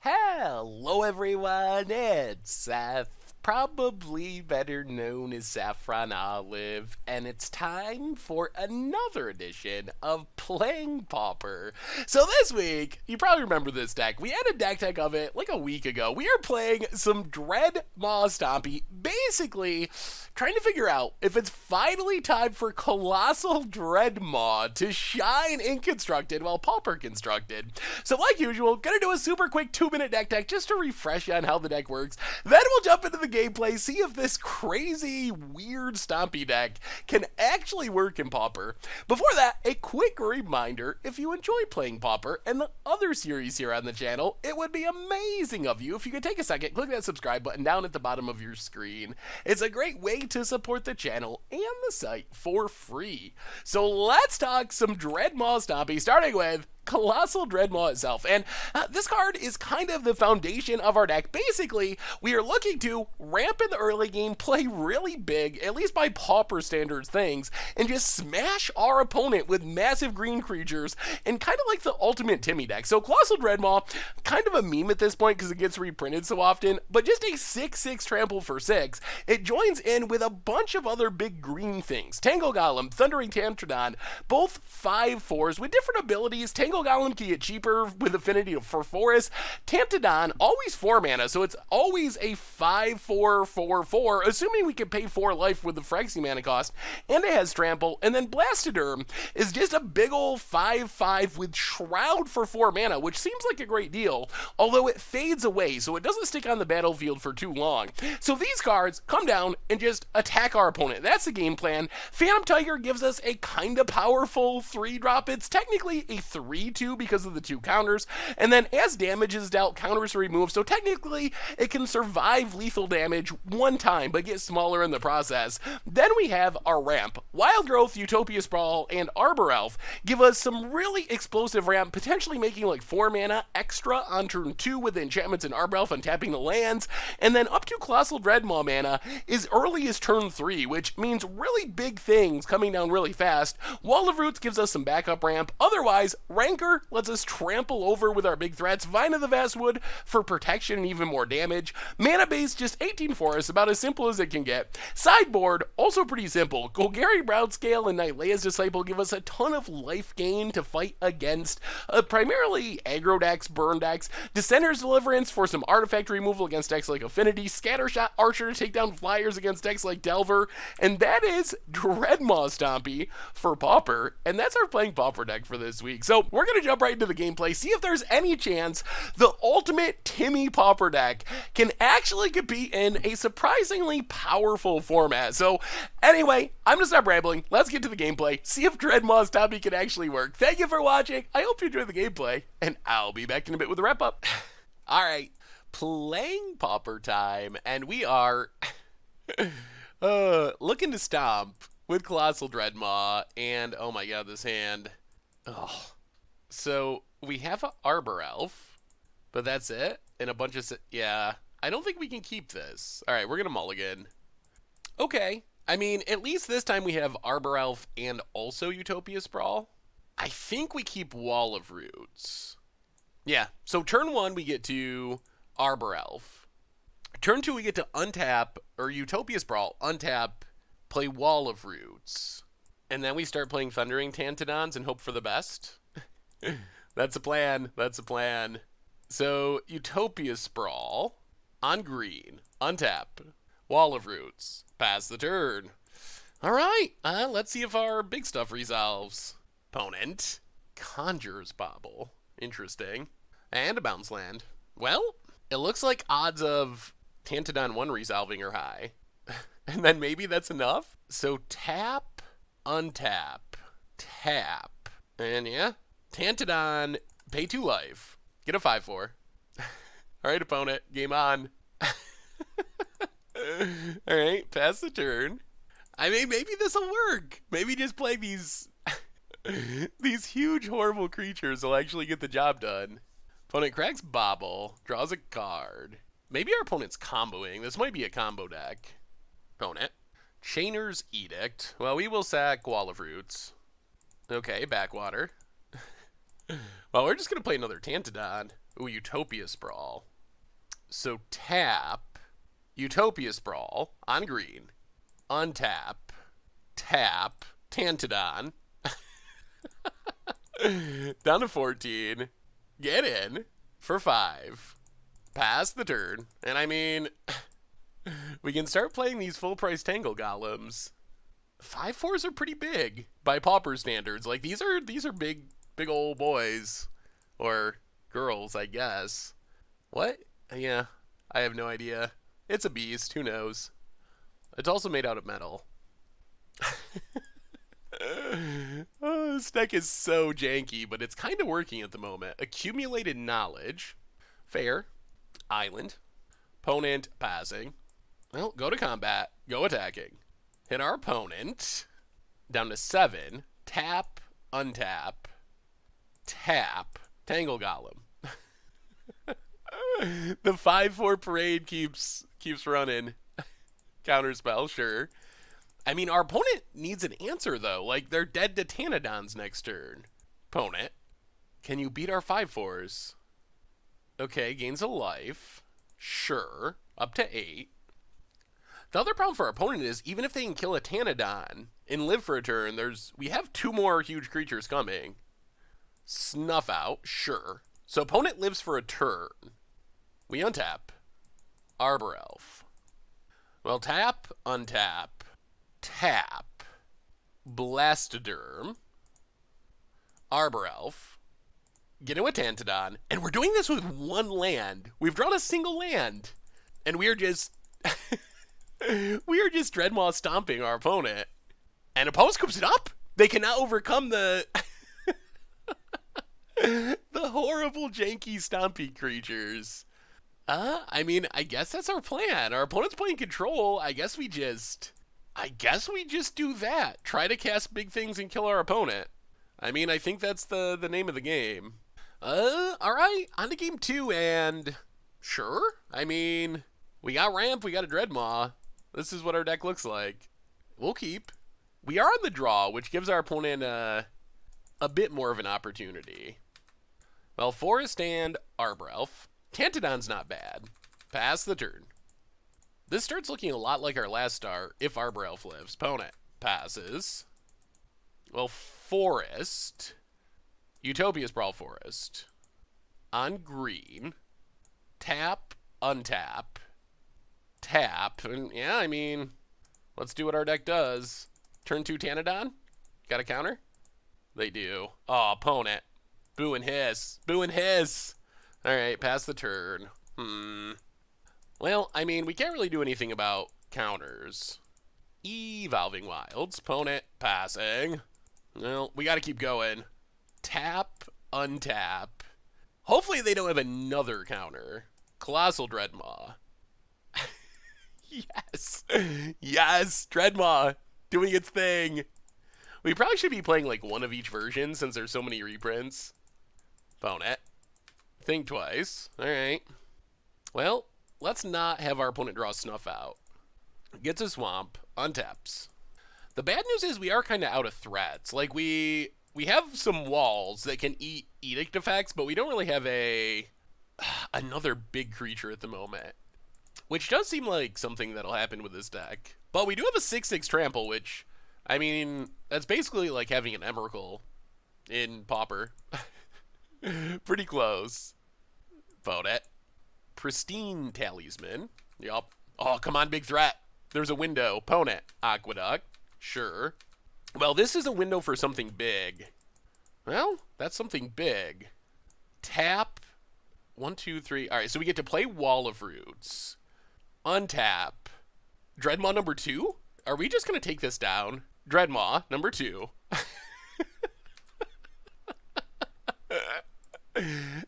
Hello everyone, it's Seth, probably better known as Saffron Olive, and it's time for another edition of Playing Pauper. So this week, you probably remember this deck. We had a deck tech of it like a week ago. We are playing some Dreadmaw Stompy, basically trying to figure out if it's finally time for Colossal Dreadmaw to shine in Constructed while Pauper constructed. So like usual, gonna do a super quick 2-minute deck tech just to refresh you on how the deck works. Then we'll jump into the gameplay, see if this crazy, weird Stompy deck can actually work in Pauper. Before that, a quick reminder, if you enjoy playing Pauper and the other series here on the channel, it would be amazing of you if you could take a second, click that subscribe button down at the bottom of your screen. It's a great way to support the channel and the site for free. So let's talk some Dreadmaw Stompy, starting with Colossal Dreadmaw itself. And this card is kind of the foundation of our deck. Basically, we are looking to ramp in the early game, play really big, at least by Pauper standards things, and just smash our opponent with massive green creatures, and kind of like the ultimate Timmy deck. So Colossal Dreadmaw, kind of a meme at this point because it gets reprinted so often, but just a 6/6 trample for 6. It joins in with a bunch of other big green things. Tango Golem, Thundering Tantrodon, both 5/4s with different abilities. Tango Golem can get cheaper with affinity for forest. Tantodon, always 4 mana, so it's always a 5/4/4/4, assuming we can pay 4 life with the Phyrexia mana cost, and it has trample. And then Blastoderm is just a big ol' 5/5 with Shroud for 4 mana, which seems like a great deal, although it fades away, so it doesn't stick on the battlefield for too long. So these cards come down and just attack our opponent. That's the game plan. Phantom Tiger gives us a kinda powerful 3-drop. It's technically a 3/2 because of the 2 counters, and then as damage is dealt, counters are removed, so technically it can survive lethal damage 1 time, but get smaller in the process. Then we have our ramp. Wild Growth, Utopia Sprawl, and Arbor Elf give us some really explosive ramp, potentially making like 4 mana extra on turn 2 with enchantments and Arbor Elf and tapping the lands, and then up to Colossal Dreadmaw mana as early as turn 3, which means really big things coming down really fast. Wall of Roots gives us some backup ramp. Otherwise, Rancor lets us trample over with our big threats. Vine of the Vastwood for protection and even more damage. Mana base, just 18 forests, about as simple as it can get. Sideboard, also pretty simple. Golgari Brownscale and Nylea's Disciple give us a ton of life gain to fight against primarily aggro decks, burn decks. Descender's Deliverance for some artifact removal against decks like Affinity. Scattershot Archer to take down flyers against decks like Delver. And that is Dreadmaw Stompy for Pauper. And that's our playing Pauper deck for this week. So we're going to jump right into the gameplay, see if there's any chance the ultimate Timmy Pauper deck can actually compete in a surprisingly powerful format. So anyway, I'm going to stop rambling. Let's get to the gameplay, see if Dreadmaw Stompy can actually work. Thank you for watching. I hope you enjoyed the gameplay, and I'll be back in a bit with a wrap up. All right, playing Pauper time, and we are looking to stomp with Colossal Dreadmaw, and oh my god, this hand. Oh. So we have an Arbor Elf, but that's it, and a bunch of, yeah, I don't think we can keep this. All right, we're gonna mulligan. Okay, I mean, at least this time we have Arbor Elf and also Utopia Sprawl. I think we keep Wall of Roots. Yeah, so turn 1 we get to Arbor Elf. Turn 2 we get to untap, or Utopia Sprawl, untap, play Wall of Roots. And then we start playing Thundering Tantodons and hope for the best. That's a plan. That's a plan. So, Utopia Sprawl, on green, untap, Wall of Roots, pass the turn. Alright, let's see if our big stuff resolves. Opponent, Conjurer's Bauble. Interesting. And a bounce land. Well, it looks like odds of Tantodon 1 resolving are high. And then maybe that's enough? So tap, untap, tap. And yeah, Tantodon, pay 2 life. Get a 5/4. Alright, opponent, game on. Alright, pass the turn. I mean, maybe this'll work. Maybe just play these these huge, horrible creatures will actually get the job done. Opponent cracks Bauble, draws a card. Maybe our opponent's comboing. This might be a combo deck. Opponent. Chainer's Edict. Well, we will sack Wall of Roots. Okay, backwater. Well, we're just going to play another Tantodon. Ooh, Utopia Sprawl. So tap Utopia Sprawl on green. Untap. Tap. Tantodon. Down to 14. Get in for 5. Pass the turn. And I mean, we can start playing these full price Tangle Golems. 5/4s are pretty big by Pauper standards. Like these are big old boys. Or girls, I guess. What? Yeah, I have no idea. It's a beast, who knows? It's also made out of metal. Oh, this deck is so janky, but it's kind of working at the moment. Accumulated knowledge. Fair. Island. Opponent passing. Well, go to combat. Go attacking. Hit our opponent. Down to 7. Tap. Untap. Tap. Tangle Golem. The 5/4 parade keeps running. Counterspell, sure. I mean, our opponent needs an answer, though. Like, they're dead to Tanadons next turn. Opponent, can you beat our 5/4s? Okay, gains a life. Sure. Up to 8. The other problem for our opponent is, even if they can kill a Tanadon and live for a turn, we have 2 more huge creatures coming. Snuff out, sure. So opponent lives for a turn. We untap. Arbor Elf. Well, tap, untap. Tap. Blastoderm. Arbor Elf. Get into a Tantodon. And we're doing this with 1 land. We've drawn a single land. And we are just... we are just Dreadmaw stomping our opponent. And opponent scoops it up. They cannot overcome the... the horrible janky stompy creatures. I mean, I guess that's our plan. Our opponent's playing control. I guess we just do that. Try to cast big things and kill our opponent. I mean, I think that's the name of the game. Alright, on to game 2, and sure. I mean, we got ramp, we got a Dreadmaw. This is what our deck looks like. We'll keep. We are on the draw, which gives our opponent a bit more of an opportunity. Well, Forest and Arbor Elf. Tantodon's not bad. Pass the turn. This starts looking a lot like our last start, if Arbor Elf lives. Opponent passes. Well, Forest. Utopia Sprawl Forest. On green. Tap, untap. Tap. And yeah, I mean, let's do what our deck does. Turn 2 Tanadon. Got a counter? They do. Oh, opponent. Boo and hiss. Boo and hiss. Alright, pass the turn. Well, I mean, we can't really do anything about counters. Evolving Wilds. Opponent passing. Well, we gotta keep going. Tap, untap. Hopefully they don't have another counter. Colossal Dreadmaw. Yes. Yes, Dreadmaw. Doing its thing. We probably should be playing like 1 of each version since there's so many reprints. Opponent. Think twice. Alright. Well, let's not have our opponent draw Snuff out. Gets a Swamp. Untaps. The bad news is we are kind of out of threats. Like, we have some walls that can eat Edict effects, but we don't really have another big creature at the moment. Which does seem like something that'll happen with this deck. But we do have a 6/6 Trample, which, I mean, that's basically like having an Emrakul in Pauper. Pretty close. Vote it. Pristine Talisman. Yup. Oh, come on, big threat. There's a window. Opponent. Aqueduct. Sure. Well, this is a window for something big. Well, that's something big. Tap. 1, 2, 3. All right, so we get to play Wall of Roots. Untap. Dreadmaw number 2? Are we just going to take this down? Dreadmaw number 2.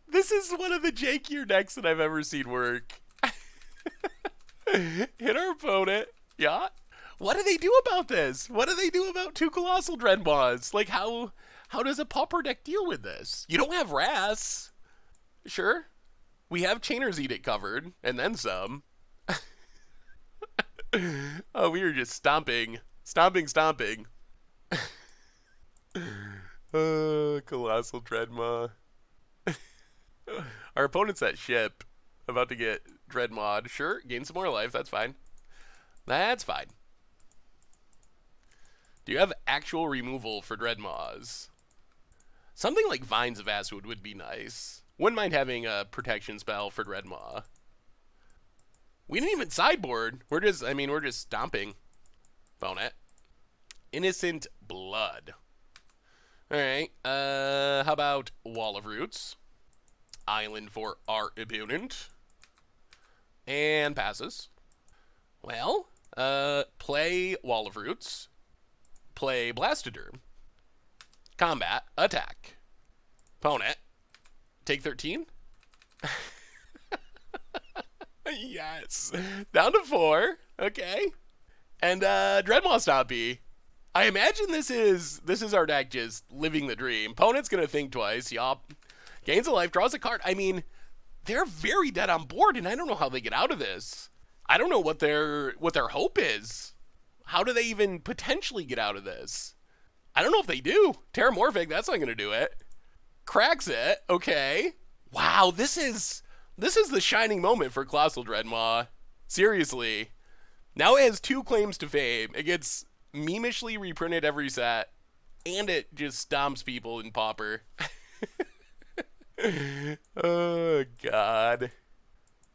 This is one of the jankier decks that I've ever seen work. Hit our opponent. Yeah. What do they do about this? What do they do about 2 Colossal Dreadmaws? Like, how does a Pauper deck deal with this? You don't have Wraths. Sure. We have Chainer's Edict covered, and then some. Oh, we are just stomping. Stomping. Colossal Dreadmaw. Our opponent's that ship. About to get Dreadmaw. Sure, gain some more life. That's fine. That's fine. Do you have actual removal for Dreadmaws? Something like Vines of Astwood would be nice. Wouldn't mind having a protection spell for Dreadmaw. We didn't even sideboard. We're just stomping. Bone it. Innocent Blood. Alright, how about Wall of Roots? Island for our opponent. And passes. Well, play Wall of Roots. Play Blastoderm. Combat. Attack. Opponent. Take 13. Yes. Down to 4. Okay. And Dreadmaw Stompy. I imagine this is our deck just living the dream. Opponent's gonna think twice. Yup. Gains a life, draws a card. I mean, they're very dead on board, and I don't know how they get out of this. I don't know what their hope is. How do they even potentially get out of this? I don't know if they do. Terramorphic, that's not gonna do it. Cracks it. Okay. Wow, this is the shining moment for Colossal Dreadmaw. Seriously. Now it has 2 claims to fame. It gets memishly reprinted every set, and it just stomps people in Pauper. Oh, God.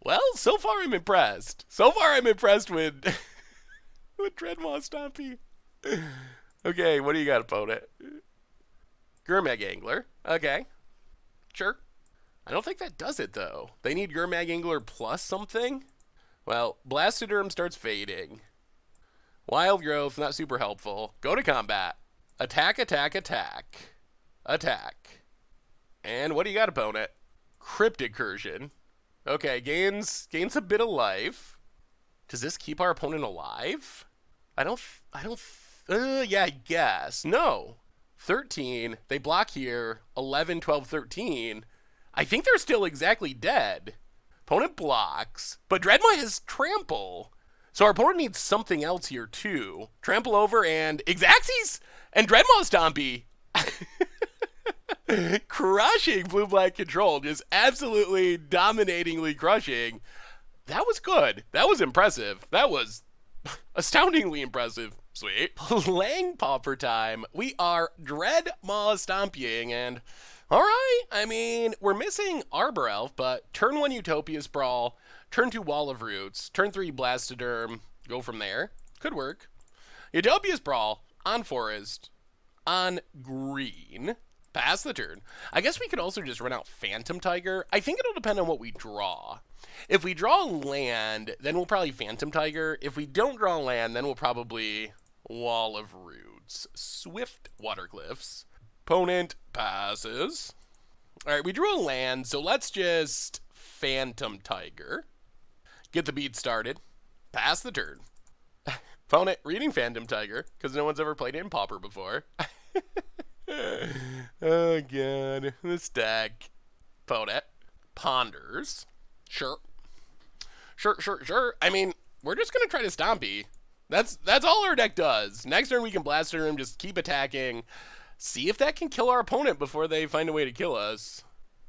Well, so far I'm impressed. So far I'm impressed with Dreadmaw Stompy. Okay, what do you got, opponent? Gurmag Angler. Okay. Sure. I don't think that does it, though. They need Gurmag Angler plus something? Well, Blastoderm starts fading. Wild Growth, not super helpful. Go to combat. Attack, attack, attack. Attack. And what do you got, opponent? Cryptic Cursion. Okay, gains a bit of life. Does this keep our opponent alive? Yeah, I guess. No. 13. They block here. 11, 12, 13. I think they're still exactly dead. Opponent blocks, but Dreadmaw has Trample. So our opponent needs something else here, too. Trample over and Xaxes and Dreadmaw Stompy. Crushing blue-black control. Just absolutely dominatingly crushing. That was good. That was impressive. That was astoundingly impressive. Sweet. Playing Pauper time. We are Dreadmaw Stompying, and alright, I mean, we're missing Arbor Elf, but turn 1 Utopia Sprawl, turn 2 Wall of Roots, turn 3 Blastoderm, go from there. Could work. Utopia Sprawl, on Forest, on Green, pass the turn. I guess we could also just run out Phantom Tiger. I think it'll depend on what we draw. If we draw land, then we'll probably Phantom Tiger. If we don't draw land, then we'll probably Wall of Roots. Swift Watercliffs. Opponent passes. Alright, we drew a land, so let's just Phantom Tiger. Get the beat started. Pass the turn. Opponent reading Phantom Tiger, because no one's ever played it in Pauper before. Oh, God. This deck. Opponent ponders. Sure. Sure. I mean, we're just going to try to Stompy. That's all our deck does. Next turn we can Blaster him, just keep attacking. See if that can kill our opponent before they find a way to kill us.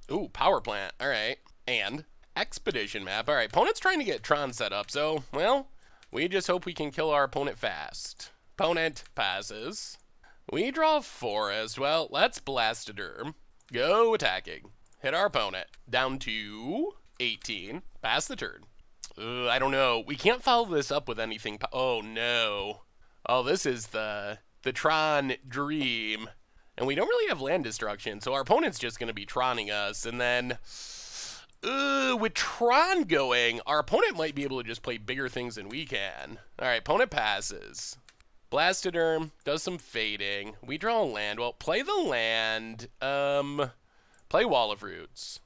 Ooh, Power Plant. All right. And Expedition Map. All right, opponent's trying to get Tron set up, so, well, we just hope we can kill our opponent fast. Opponent passes. We draw Forest. Well, let's Blastoderm. Go attacking. Hit our opponent. Down to 18. Pass the turn. I don't know. We can't follow this up with anything. Oh, no. Oh, this is the Tron dream. And we don't really have land destruction, so our opponent's just going to be Tronning us. And then, with Tron going, our opponent might be able to just play bigger things than we can. All right, opponent passes. Blastoderm does some fading. We draw a land. Well, play the land. Play Wall of Roots.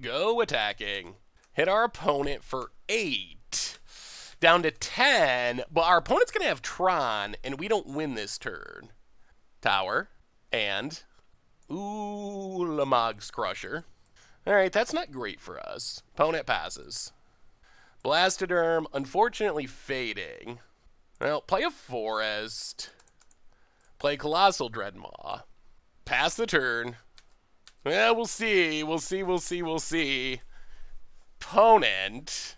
Go attacking. Hit our opponent for 8. Down to 10. But our opponent's going to have Tron, and we don't win this turn. Tower. And, Lamog's Crusher. Alright, that's not great for us. Opponent passes. Blastoderm, unfortunately fading. Well, play a Forest. Play Colossal Dreadmaw. Pass the turn. Yeah, we'll see. We'll see. Opponent.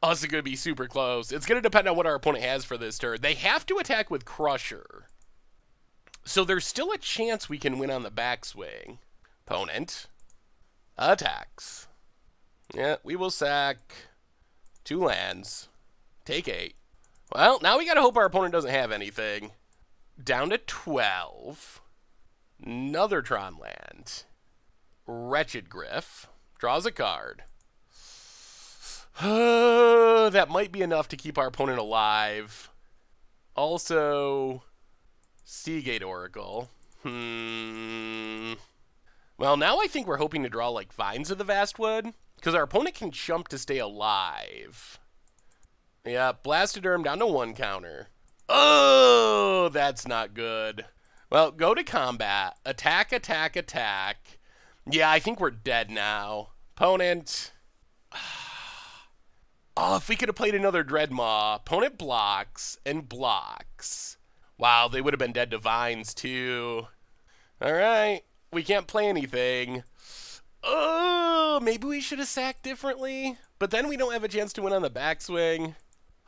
Oh, this is going to be super close. It's going to depend on what our opponent has for this turn. They have to attack with Crusher. So there's still a chance we can win on the backswing. Opponent attacks. Yeah, we will sack 2 lands. Take 8. Well, now we got to hope our opponent doesn't have anything. Down to 12. Another Tron land. Wretched Griff. Draws a card. That might be enough to keep our opponent alive. Also, Seagate Oracle. Well, now I think we're hoping to draw like Vines of the Vastwood, because our opponent can chump to stay alive. Yeah, Blastoderm down to 1 counter. Oh, that's not good. Well, go to combat. Attack. Yeah, I think we're dead now. Opponent. Oh, if we could have played another Dreadmaw. Opponent blocks and blocks. Wow, they would have been dead to Vines, too. All right. We can't play anything. Oh, maybe we should have sacked differently. But then we don't have a chance to win on the backswing.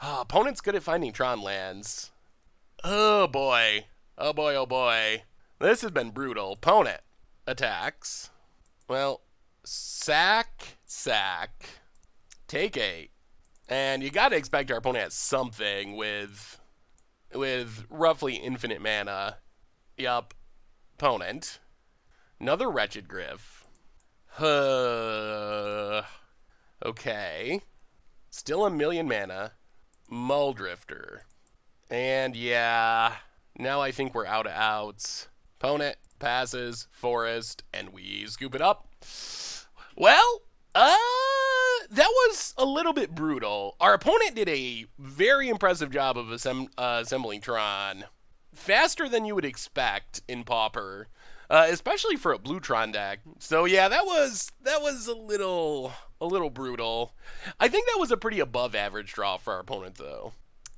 Oh, opponent's good at finding Tron lands. Oh, boy. Oh, boy, oh, boy. This has been brutal. Opponent attacks. Well, sack. Take 8. And you got to expect our opponent has something with roughly infinite mana. Yup. Opponent. Another Wretched Griff. Okay. Still 1,000,000 mana. Muldrifter. And yeah, now I think we're out of outs. Opponent passes, Forest, and we scoop it up. Well, that was a little bit brutal. Our opponent did a very impressive job of assembling Tron. Faster than you would expect in Pauper, especially for a blue Tron deck. So yeah, that was a little brutal. I think that was a pretty above average draw for our opponent, though.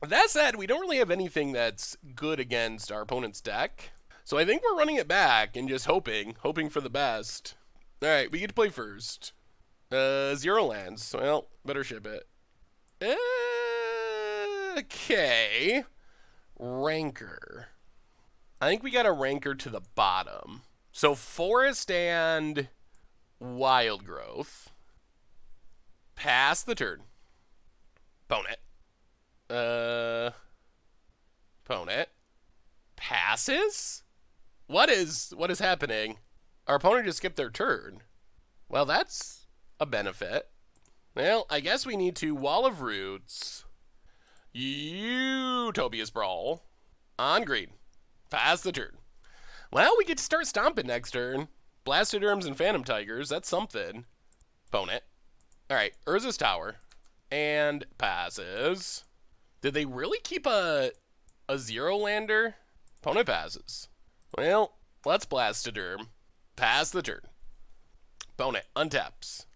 That said, we don't really have anything that's good against our opponent's deck. So I think we're running it back and just hoping for the best. All right, we get to play first. 0 lands. Well, better ship it. Okay. Rancor. I think we got a Rancor to the bottom. So Forest and Wild Growth. Pass the turn. Opponent. Opponent. Passes? What is happening? Our opponent just skipped their turn. Well, that's a benefit. Well, I guess we need to Wall of Roots. Utopia Sprawl. On green. Pass the turn. Well, we get to start stomping next turn. Blastoderms and Phantom Tigers. That's something. Opponent. Alright, Urza's Tower. And passes. Did they really keep a 0-lander? Opponent passes. Well, let's Blastoderm. Pass the turn. Opponent untaps.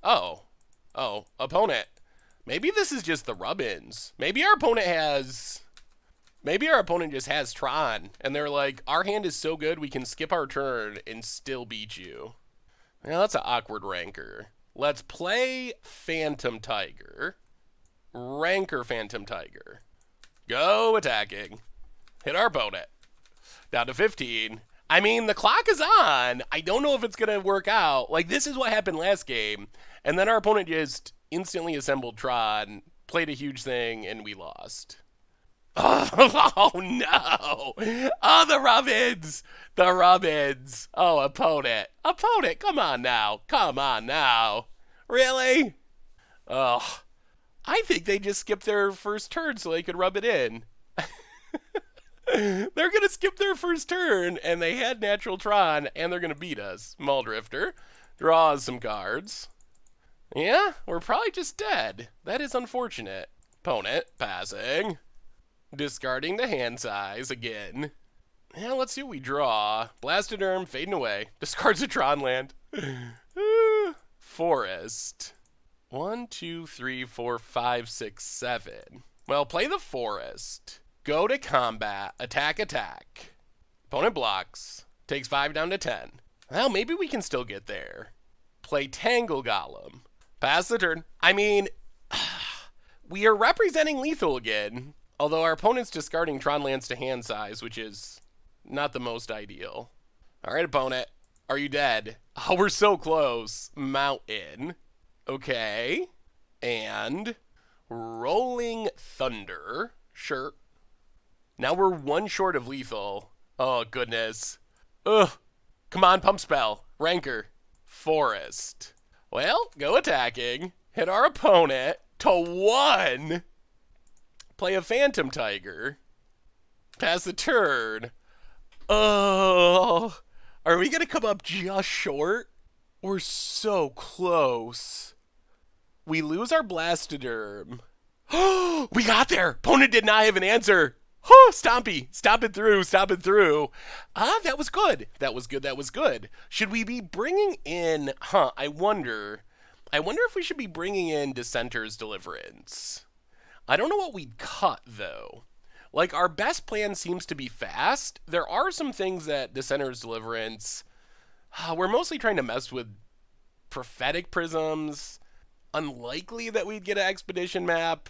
Oh, opponent. Maybe this is just the rub-ins. Maybe our opponent just has Tron, and they're like, our hand is so good we can skip our turn and still beat you. Well, that's an awkward Rancor. Let's play Phantom Tiger. Rancor Phantom Tiger. Go attacking. Hit our opponent. Down to 15. I mean, the clock is on. I don't know if it's going to work out. Like, this is what happened last game. And then our opponent just instantly assembled Tron, played a huge thing, and we lost. Oh, no. Oh, the rub-ins. The rub-ins. Oh, opponent. Opponent, come on now. Come on now. Really? Oh, I think they just skipped their first turn so they could rub it in. They're going to skip their first turn, and they had natural Tron, and they're going to beat us. Muldrifter draws some cards. Yeah, we're probably just dead. That is unfortunate. Opponent passing. Discarding the hand size again. Yeah, let's see what we draw. Blastoderm fading away. Discards a Tron land. Forest. 1, 2, 3, 4, 5, 6, 7. Well, play the Forest. Go to combat. Attack. Opponent blocks. Takes 5 down to 10. Well, maybe we can still get there. Play Tangle Golem. Pass the turn. I mean, we are representing lethal again, although our opponent's discarding Tron lands to hand size, which is not the most ideal. All right, opponent. Are you dead? Oh, we're so close. Mountain. Okay. And Rolling Thunder. Sure. Now we're one short of lethal. Oh, goodness. Ugh. Come on, Pump Spell. Rancor. Forest. Well, go attacking. Hit our opponent to 1. Play a Phantom Tiger. Pass the turn. Oh. Are we going to come up just short? We're so close. We lose our Blastoderm. We got there. Opponent did not have an answer. Stompy. Stop it through. Stop it through. That was good. That was good. That was good. Should we be bringing in... I wonder if we should be bringing in Dissenter's Deliverance. I don't know what we'd cut, though. Like, our best plan seems to be fast. There are some things that Dissenter's Deliverance... we're mostly trying to mess with Prophetic Prisms. Unlikely that we'd get an Expedition map.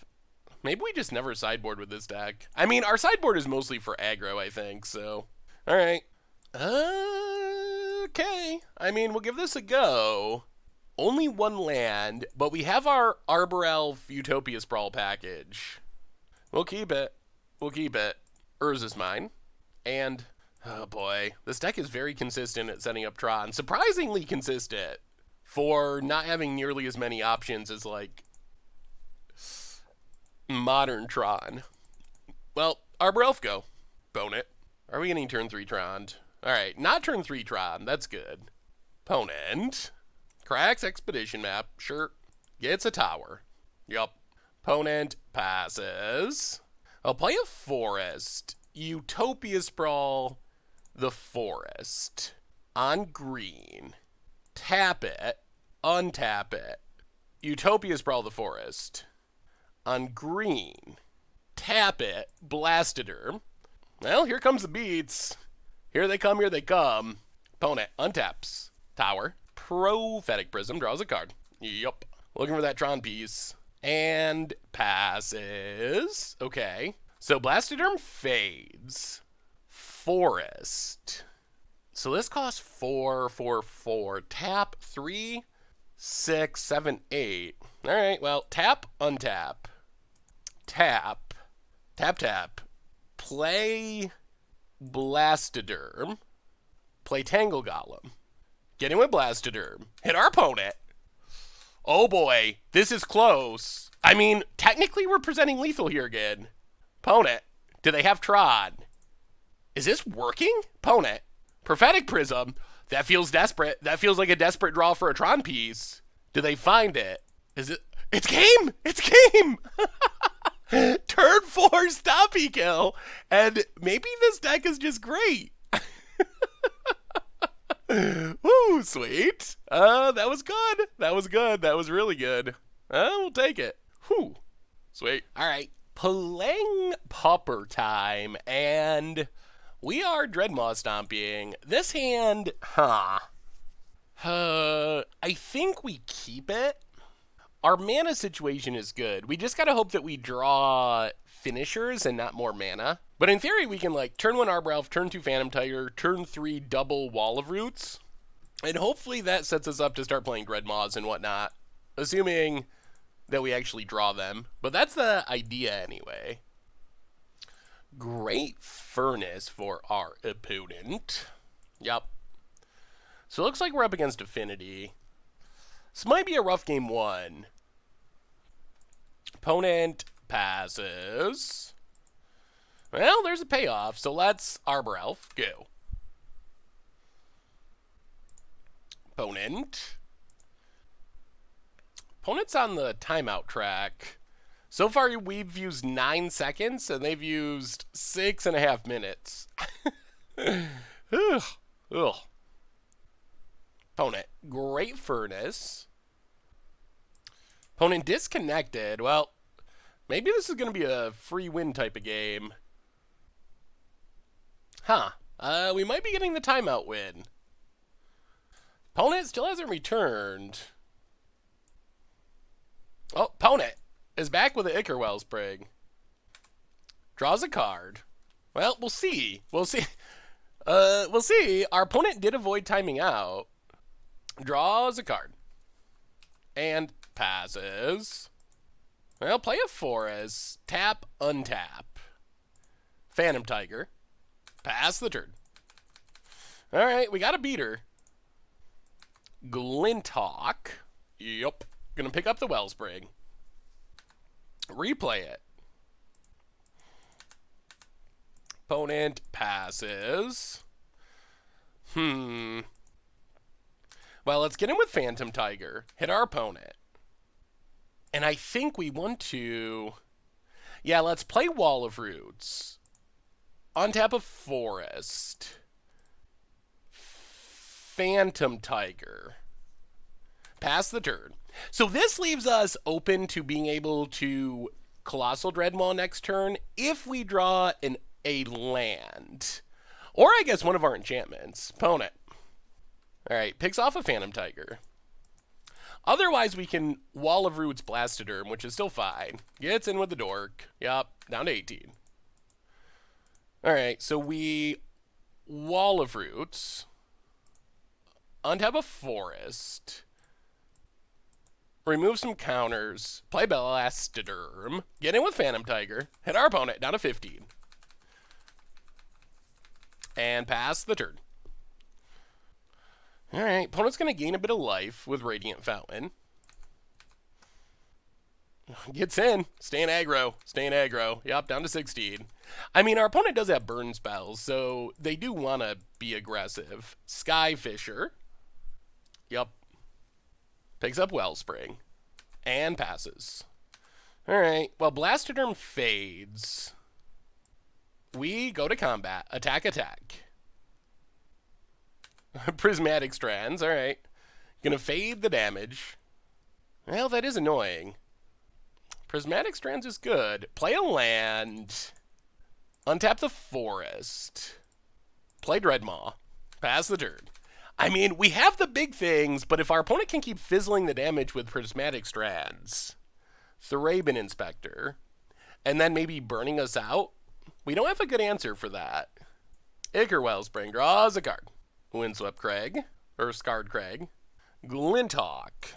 Maybe we just never sideboard with this deck. I mean, our sideboard is mostly for aggro, I think, so... Alright. Okay. I mean, we'll give this a go. Only 1 land, but we have our Arbor Elf Utopia Sprawl package. We'll keep it. We'll keep it. Urza's mine. And, oh boy, this deck is very consistent at setting up Tron. Surprisingly consistent for not having nearly as many options as, like, modern Tron. Well, Arbor Elf go. Bone it. Are we getting turn 3 Tron? Alright, not turn 3 Tron. That's good. Opponent. Cracks Expedition map. Sure. Gets a tower. Yup. Opponent passes. I'll play a Forest. Utopia Sprawl the Forest. On green. Tap it. Untap it. Utopia Sprawl the Forest. On green. Tap it. Blastoderm. Well, here comes the beats. Here they come, here they come. Opponent untaps. Tower. Prophetic Prism draws a card. Yup. Looking for that Tron piece. And passes. Okay. So Blastoderm fades. Forest. So this costs 4, 4, 4. Tap 3, 6, 7, 8. Alright, well, tap, untap. Tap. Tap, tap. Play Blastoderm. Play Tangle Golem. Get in with Blastoderm. Hit our opponent. Oh boy, this is close. I mean, technically we're presenting lethal here again. Opponent, do they have Tron? Is this working? Opponent, Prophetic Prism. That feels desperate. That feels like a desperate draw for a Tron piece. Do they find it? Is it? It's game! It's game! Turn 4 Stompy kill. And maybe this deck is just great. Woo, sweet. That was good. That was good. That was really good. We'll take it. Whew. Sweet. All right. Playing Pauper time. And we are Dreadmaw stomping. This hand, I think we keep it. Our mana situation is good. We just gotta hope that we draw finishers and not more mana. But in theory, we can, like, turn 1 Arbor Elf, turn 2 Phantom Tiger, turn 3 double Wall of Roots. And hopefully that sets us up to start playing Dreadmaws and whatnot. Assuming that we actually draw them. But that's the idea anyway. Great Furnace for our opponent. Yup. So it looks like we're up against Affinity. This might be a rough game 1. Opponent passes. Well, there's a payoff, so let's Arbor Elf go. Opponent. Opponent's on the timeout track. So far, we've used 9 seconds, and they've used 6.5 minutes. Ugh. Ugh. Opponent, Great Furnace. Opponent disconnected. Well, maybe this is going to be a free win type of game. Huh. We might be getting the timeout win. Opponent still hasn't returned. Oh, opponent is back with an Ichor Wellspring. Draws a card. Well, we'll see. We'll see. We'll see. Our opponent did avoid timing out. Draws a card. And passes. Well, play a forest. Tap, untap. Phantom Tiger. Pass the turn. Alright, we got a beater. Glinthawk. Yup. Gonna pick up the Wellspring. Replay it. Opponent passes. Well, let's get in with Phantom Tiger. Hit our opponent. And I think we want to... Yeah, let's play Wall of Roots. Untap a forest. Phantom Tiger. Pass the turn. So this leaves us open to being able to Colossal Dreadmaw next turn if we draw a land. Or I guess one of our enchantments. Opponent. Alright, picks off a Phantom Tiger. Otherwise, we can Wall of Roots Blastoderm, which is still fine. Gets in with the Dork. Yup, down to 18. Alright, so we Wall of Roots. Untap a forest. Remove some counters. Play Blastoderm. Get in with Phantom Tiger. Hit our opponent down to 15. And pass the turn. Alright, opponent's going to gain a bit of life with Radiant Fountain. Gets in. Staying aggro. Staying aggro. Yup, down to 16. I mean, our opponent does have burn spells, so they do want to be aggressive. Skyfisher. Yup. Picks up Wellspring. And passes. Alright, well, Blastoderm fades. We go to combat. Attack, attack. Prismatic Strands, alright. Gonna fade the damage. Well, that is annoying. Prismatic Strands is good. Play a land. Untap the forest. Play Dreadmaw. Pass the turn. I mean, we have the big things, but if our opponent can keep fizzling the damage with Prismatic Strands, Thraben Inspector, and then maybe burning us out, we don't have a good answer for that. Ichor Wellspring draws a card. Windswept Crag, or Scarred Crag. Glinthawk.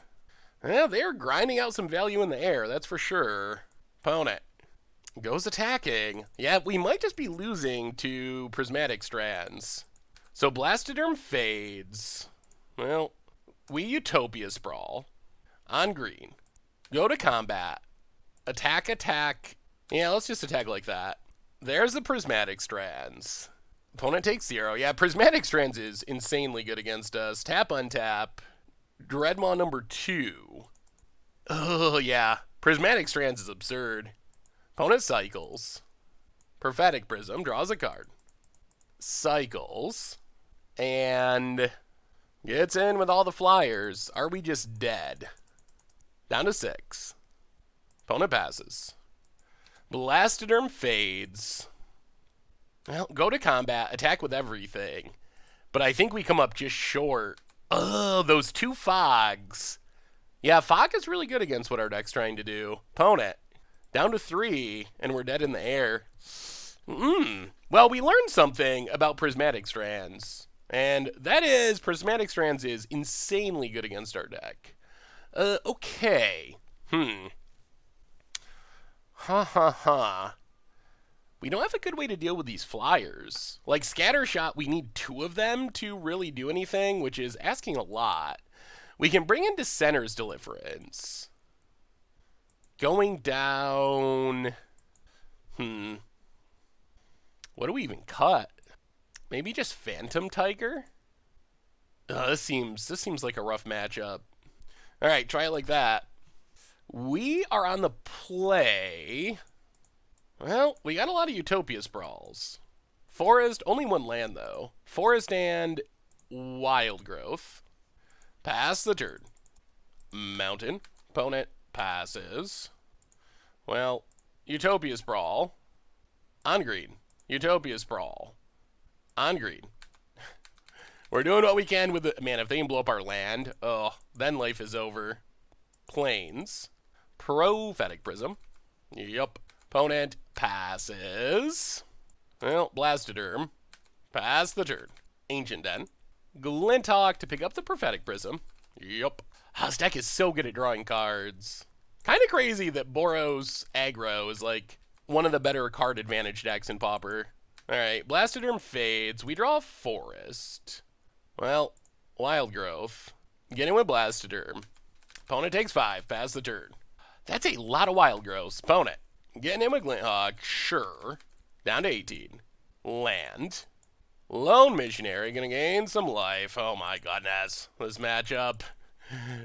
Well, they're grinding out some value in the air, that's for sure. Opponent goes attacking. Yeah, we might just be losing to Prismatic Strands. So Blastoderm fades. Well, we Utopia Sprawl. On green. Go to combat. Attack, attack. Yeah, let's just attack like that. There's the Prismatic Strands. Opponent takes 0. Yeah, Prismatic Strands is insanely good against us. Tap, untap. Dreadmaw number 2. Oh, yeah. Prismatic Strands is absurd. Opponent cycles. Prophetic Prism draws a card. Cycles. And gets in with all the flyers. Are we just dead? Down to 6. Opponent passes. Blastoderm fades. Well, go to combat, attack with everything. But I think we come up just short. Oh, those 2 fogs. Yeah, fog is really good against what our deck's trying to do. Opponent, down to 3, and we're dead in the air. Well, we learned something about Prismatic Strands. And that is, Prismatic Strands is insanely good against our deck. Okay. We don't have a good way to deal with these flyers. Like Scattershot, we need 2 of them to really do anything, which is asking a lot. We can bring in Dissenter's Deliverance. Going down... What do we even cut? Maybe just Phantom Tiger? This seems like a rough matchup. Alright, try it like that. We are on the play... Well, we got a lot of Utopia Sprawls. Forest, only 1 land though. Forest and Wild Growth. Pass the turn. Mountain. Opponent passes. Well, Utopia Sprawl. On green. Utopia Sprawl. On green. We're doing what we can with the... Man, if they can blow up our land, oh, then life is over. Plains. Prophetic Prism. Yup. Opponent passes. Well, Blastoderm. Pass the turn. Ancient Den. Glinthawk to pick up the Prophetic Prism. Yup. This deck is so good at drawing cards. Kind of crazy that Boros aggro is like one of the better card advantage decks in Pauper. Alright, Blastoderm fades. We draw Forest. Well, Wild Growth. Getting with Blastoderm. Opponent takes 5. Pass the turn. That's a lot of Wild Growths. Opponent. Getting in with Glinthawk. Sure. Down to 18. Land. Lone Missionary. Gonna gain some life. Oh my goodness. This matchup.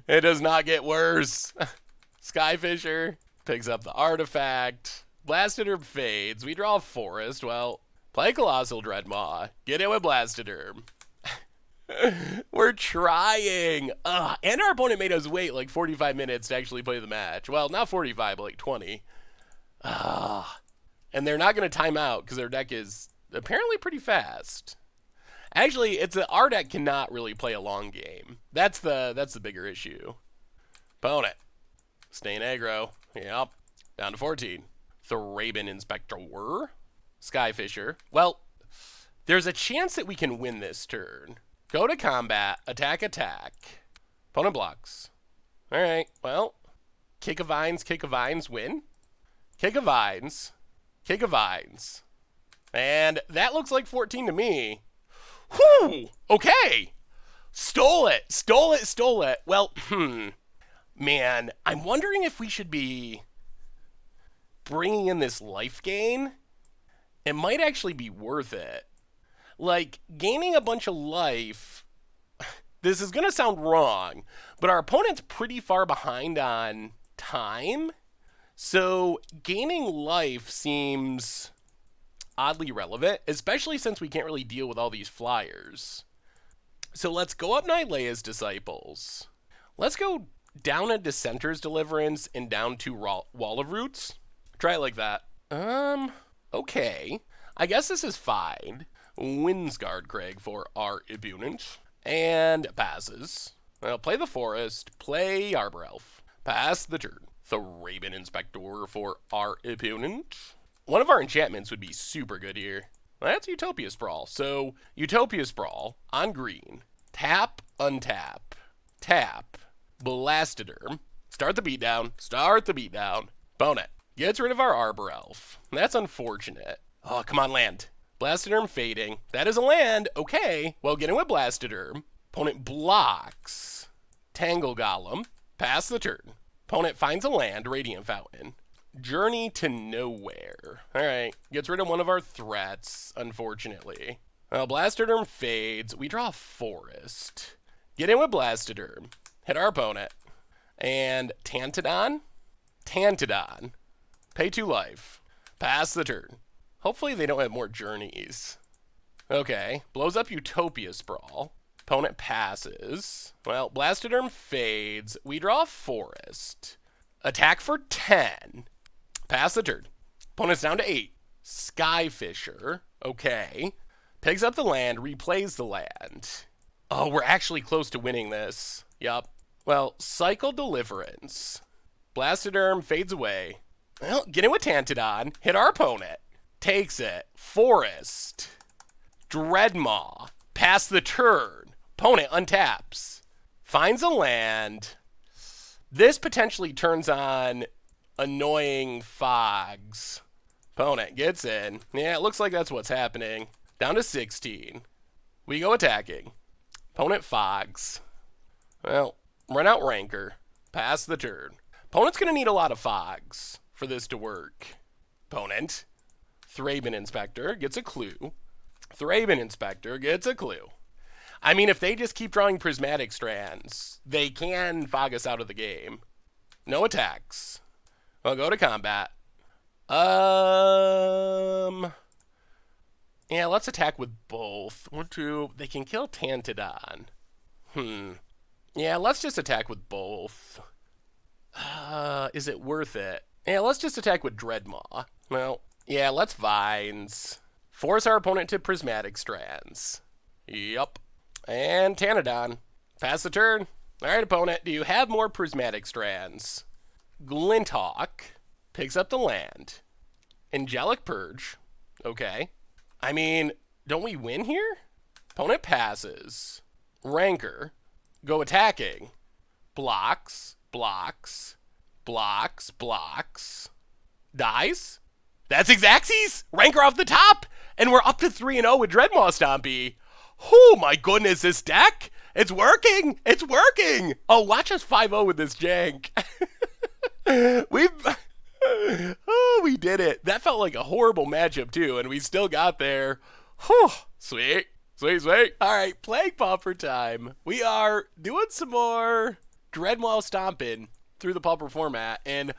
It does not get worse. Skyfisher picks up the artifact. Blastoderm fades. We draw Forest. Well, play Colossal Dreadmaw. Get in with Blastoderm. We're trying. And our opponent made us wait like 45 minutes to actually play the match. Well, not 45, but like 20. And they're not going to time out because their deck is apparently pretty fast. Actually, our deck cannot really play a long game. That's the bigger issue. Opponent. Staying aggro. Yep. Down to 14. Thraben Inspector. Skyfisher. Well, there's a chance that we can win this turn. Go to combat. Attack, attack. Opponent blocks. Alright, well. Kick of Vines, win. Kick of Vines. Kick of Vines. And that looks like 14 to me. Whew! Okay! Stole it. Well, man, I'm wondering if we should be bringing in this life gain. It might actually be worth it. Like, gaining a bunch of life, this is going to sound wrong, but our opponent's pretty far behind on time. So gaining life seems oddly relevant, especially since we can't really deal with all these flyers. So let's go up Nylea's Disciples. Let's go down a Dissenter's Deliverance and down 2 Wall of Roots. Try it like that. Okay. I guess this is fine. Windsguard Craig for our opponent. And passes. Well, play the Forest. Play Arbor Elf. Pass the turn. Thraben Inspector for our opponent. One of our enchantments would be super good here. Well, that's Utopia Sprawl. So, Utopia Sprawl on green. Tap, untap. Tap. Blastoderm. Start the beatdown. Opponent. Gets rid of our Arbor Elf. That's unfortunate. Oh, come on, land. Blastoderm fading. That is a land. Okay. Well, getting with Blastoderm. Opponent blocks. Tangle Golem. Pass the turn. Opponent finds a land. Radiant Fountain. Journey to Nowhere. Alright. Gets rid of one of our threats, unfortunately. Well, Blastoderm fades. We draw Forest. Get in with Blastoderm. Hit our opponent. And Tantodon. Pay 2 life. Pass the turn. Hopefully they don't have more journeys. Okay. Blows up Utopia Sprawl. Opponent passes. Well, Blastoderm fades. We draw Forest. Attack for 10. Pass the turn. Opponent's down to 8. Skyfisher. Okay. Picks up the land. Replays the land. Oh, we're actually close to winning this. Yup. Well, Cycle Deliverance. Blastoderm fades away. Well, get in with Tantodon. Hit our opponent. Takes it. Forest. Dreadmaw. Pass the turn. Opponent untaps. Finds a land. This potentially turns on annoying fogs. Opponent gets in. Yeah, it looks like that's what's happening. Down to 16. We go attacking. Opponent fogs. Well, run out Rancor. Pass the turn. Opponent's going to need a lot of fogs for this to work. Opponent. Thraben Inspector gets a clue. Thraben Inspector gets a clue. I mean, if they just keep drawing Prismatic Strands, they can fog us out of the game. No attacks. I'll go to combat. Yeah, let's attack with both. 1, 2. They can kill Tantodon. Yeah, let's just attack with both. Is it worth it? Yeah, let's just attack with Dreadmaw. Well, yeah, let's Vines. Force our opponent to Prismatic Strands. Yup. And Pteranodon. Pass the turn. All right, opponent, do you have more prismatic strands? Glinthawk picks up the land. Angelic Purge. Okay. I mean, don't we win here? Opponent passes. Rancor. Go attacking. Blocks. Blocks. Blocks. Blocks. Dies. That's Xaxes. Rancor off the top. And we're up to 3-0 with Dreadmaw Stompy. Oh my goodness, this deck. It's working. It's working. Oh, watch us 5-0 with this jank. We did it. That felt like a horrible matchup too, and we still got there. Whew. Sweet. Sweet, sweet. All right, Plague Pauper time. We are doing some more Dreadmaw stomping through the Pauper format, and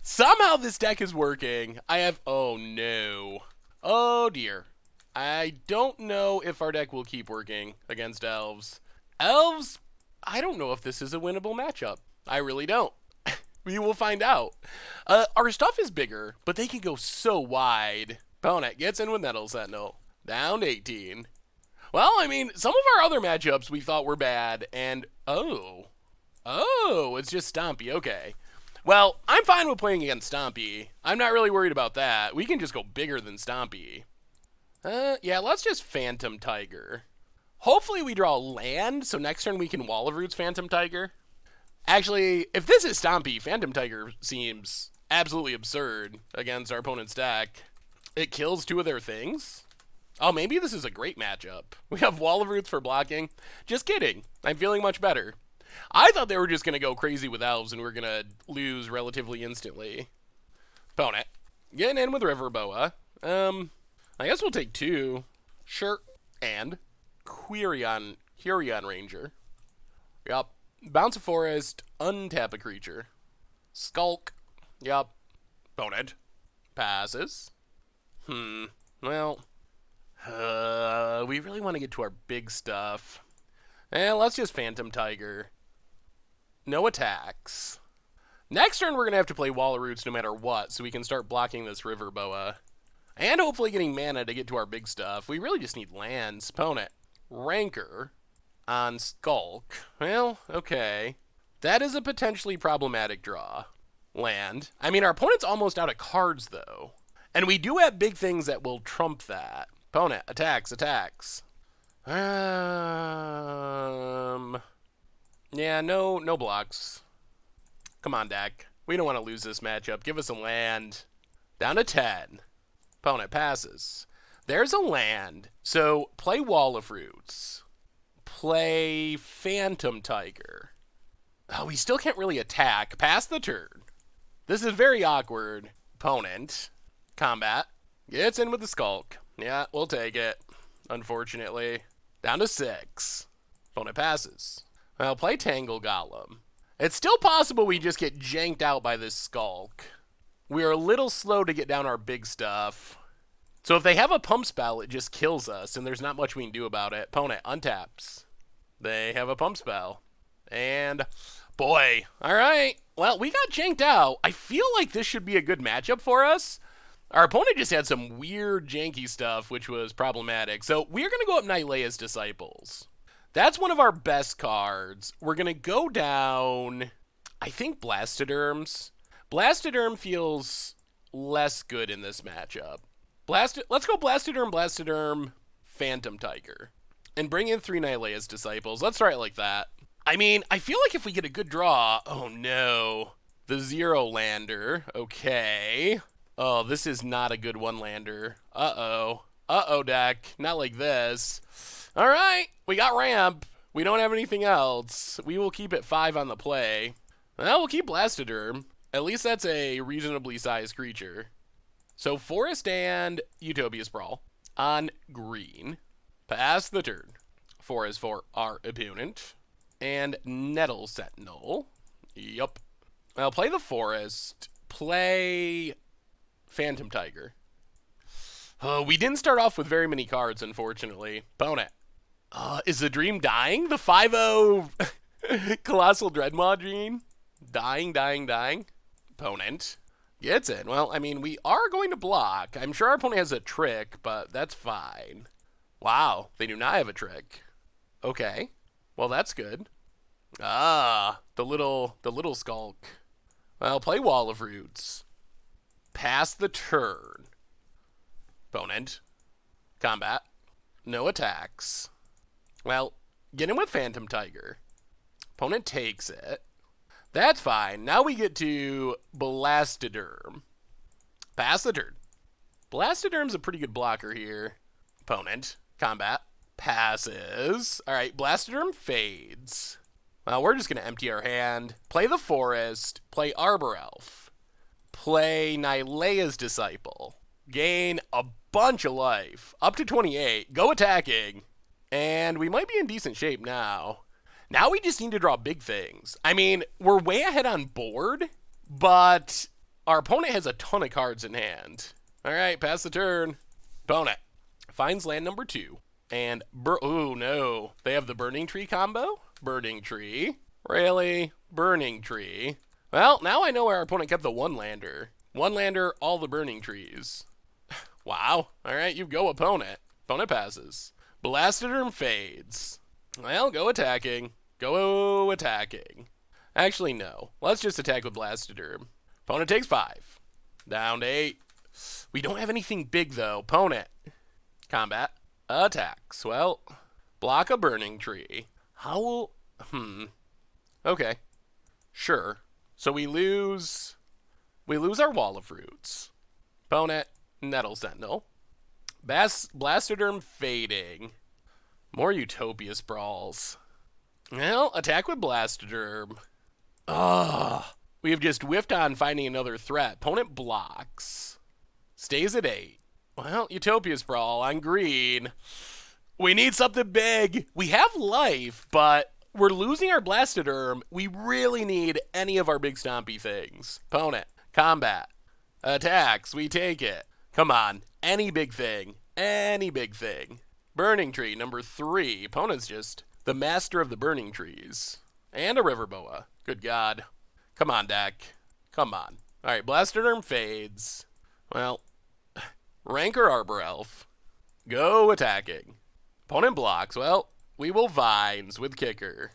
somehow this deck is working. Oh no. Oh dear. I don't know if our deck will keep working against elves. Elves, I don't know if this is a winnable matchup. I really don't. We will find out. Our stuff is bigger, but they can go so wide. Opponent gets in with Nettle Sentinel. Down to 18. Well, I mean, some of our other matchups we thought were bad, and oh, it's just Stompy. Okay. Well, I'm fine with playing against Stompy. I'm not really worried about that. We can just go bigger than Stompy. Yeah, let's just Phantom Tiger. Hopefully we draw land, so next turn we can Wall of Roots Phantom Tiger. Actually, if this is Stompy, Phantom Tiger seems absolutely absurd against our opponent's deck. It kills two of their things? Oh, maybe this is a great matchup. We have Wall of Roots for blocking. Just kidding. I'm feeling much better. I thought they were just going to go crazy with elves and we're going to lose relatively instantly. Opponent. Getting in with Riverboa. I guess we'll take 2. Sure. And Quirion Ranger. Yup. Bounce a forest, untap a creature. Skulk. Yup. Opponent. Passes. Well. We really want to get to our big stuff. Let's just Phantom Tiger. No attacks. Next turn we're going to have to play Wall of Roots no matter what, so we can start blocking this Riverboa. And hopefully getting mana to get to our big stuff. We really just need lands. Opponent. Rancor. On Skulk. Well, okay. That is a potentially problematic draw. Land. I mean, our opponent's almost out of cards, though. And we do have big things that will trump that. Opponent. Attacks. Yeah, no blocks. Come on, deck. We don't want to lose this matchup. Give us a land. Down to 10. Opponent passes. There's a land. So, play Wall of Roots. Play Phantom Tiger. Oh, we still can't really attack. Pass the turn. This is very awkward. Opponent. Combat. Gets in with the Skulk. Yeah, we'll take it. Unfortunately. Down to 6. Opponent passes. Well, play Tangle Golem. It's still possible we just get janked out by this Skulk. We're a little slow to get down our big stuff. So if they have a pump spell, it just kills us, and there's not much we can do about it. Opponent untaps. They have a pump spell. And, boy, all right. Well, we got janked out. I feel like this should be a good matchup for us. Our opponent just had some weird janky stuff, which was problematic. So we're going to go up Nylea's Disciples. That's one of our best cards. We're going to go down, I think, Blastoderms. Blastoderm feels less good in this matchup. Let's go Blastoderm, Phantom Tiger. And bring in 3 Nylea's Disciples. Let's try it like that. I mean, I feel like if we get a good draw... Oh, no. The Zero Lander. Okay. Oh, this is not a good one-lander. Uh-oh. Uh-oh, deck. Not like this. All right. We got ramp. We don't have anything else. We will keep it 5 on the play. Well, we'll keep Blastoderm. At least that's a reasonably sized creature. So Forest and Utopia Sprawl on green. Pass the turn. Forest for our opponent. And Nettle Sentinel. Yup. I'll play the Forest. Play Phantom Tiger. We didn't start off with very many cards, unfortunately. Opponent. Is the dream dying? The 5-0 Colossal Dreadmaw dream? Dying. Opponent. Gets in. Well, I mean, we are going to block. I'm sure our opponent has a trick, but that's fine. Wow, they do not have a trick. Okay. Well, that's good. Ah, the little skulk. Well, play Wall of Roots. Pass the turn. Opponent. Combat. No attacks. Well, get in with Phantom Tiger. Opponent takes it. That's fine. Now we get to Blastoderm. Pass the turn. Blastoderm's a pretty good blocker here. Opponent. Combat. Passes. Alright, Blastoderm fades. Well, we're just going to empty our hand. Play the Forest. Play Arbor Elf. Play Nylea's Disciple. Gain a bunch of life. Up to 28. Go attacking. And we might be in decent shape now. Now we just need to draw big things. I mean, we're way ahead on board, but our opponent has a ton of cards in hand. All right, pass the turn. Opponent finds land number 2. And, oh no, they have the Burning Tree combo? Burning Tree. Really? Burning Tree. Well, now I know where our opponent kept the one-lander. One-lander, all the Burning Trees. Wow. All right, you go, opponent. Opponent passes. Blastoderm fades. Well, go attacking. Go attacking. Actually, no. Let's just attack with Blastoderm. Opponent takes 5. Down to 8. We don't have anything big, though. Opponent. Combat. Attacks. Well, block a Burning Tree. How will... Okay. Sure. So we lose our Wall of Roots. Opponent. Nettle Sentinel. Blastoderm fading. More Utopia Sprawls. Well, attack with Blastoderm. Ugh. We have just whiffed on finding another threat. Opponent blocks. Stays at 8. Well, Utopia Sprawl on green. We need something big. We have life, but we're losing our Blastoderm. We really need any of our big stompy things. Opponent. Combat. Attacks. We take it. Come on. Any big thing. Any big thing. Burning Tree, number 3. Opponent's just the master of the Burning Trees. And a River Boa. Good God. Come on, deck. Come on. All right, Blastoderm fades. Well, Rancor Arbor Elf. Go attacking. Opponent blocks. Well, we will Vines with Kicker.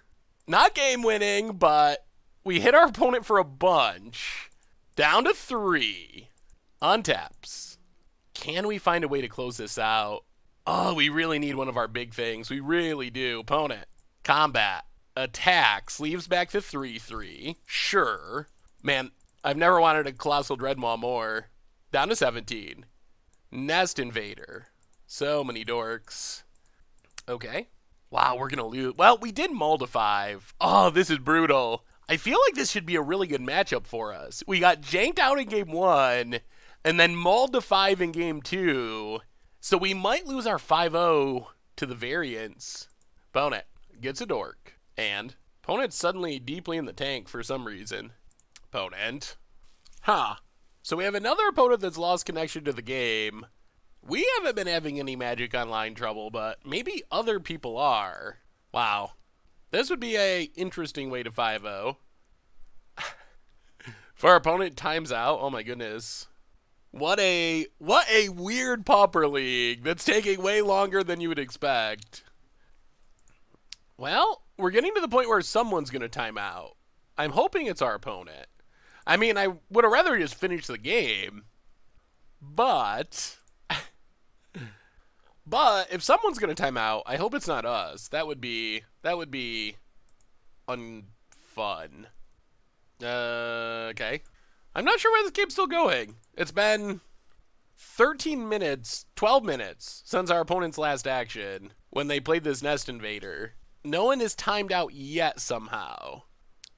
Not game winning, but we hit our opponent for a bunch. Down to 3. Untaps. Can we find a way to close this out? Oh, we really need one of our big things. We really do. Opponent. Combat. Attacks. Leaves back to 3/3. Sure. Man, I've never wanted a Colossal Dreadmaw more. Down to 17. Nest Invader. So many dorks. Okay. Wow, we're going to lose. Well, we did Mull to 5. Oh, this is brutal. I feel like this should be a really good matchup for us. We got janked out in game 1, and then Mulled to 5 in game 2. So we might lose our 5-0 to the variants. Opponent gets a dork. And opponent's suddenly deeply in the tank for some reason. Opponent. Huh. So we have another opponent that's lost connection to the game. We haven't been having any Magic Online trouble, but maybe other people are. Wow. This would be a interesting way to 5-0. For our opponent times out. Oh my goodness. What a weird Pauper League that's taking way longer than you would expect. Well, we're getting to the point where someone's going to time out. I'm hoping it's our opponent. I mean, I would have rather just finished the game. But if someone's going to time out, I hope it's not us. That would be unfun. Okay. I'm not sure why this game's still going. It's been 13 minutes, 12 minutes since our opponent's last action when they played this Nest Invader. No one is timed out yet somehow.